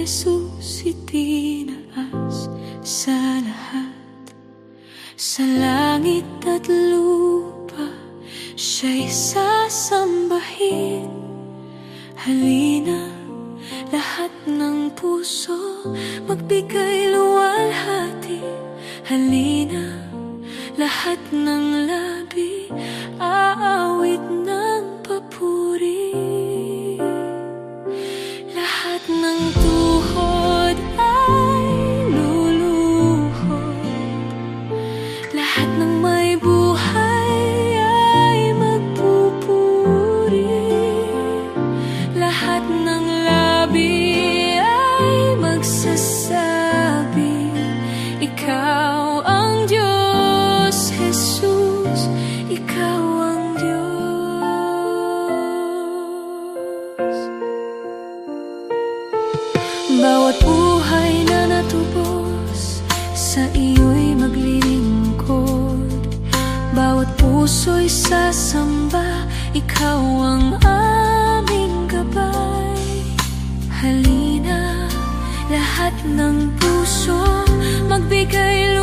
Jesus itinaas sa lahat. Sa langit at lupa siya'y sasambahin. Halina, lahat ng puso magbigay luwalhati. Halina, lahat ng labi aawit ng papuri. Lahat ng tuhod ay luluhod. Lahat ng may buhay ay magpupuri. Lahat ng labi ay magsasabi, Ikaw ang Diyos, Jesus, Ikaw ang Diyos. Bawat buhay na natubos sa iyo'y maglilingkod. Bawat puso'y sasamba, Ikaw ang aming gabay. Halina, lahat ng puso magbigay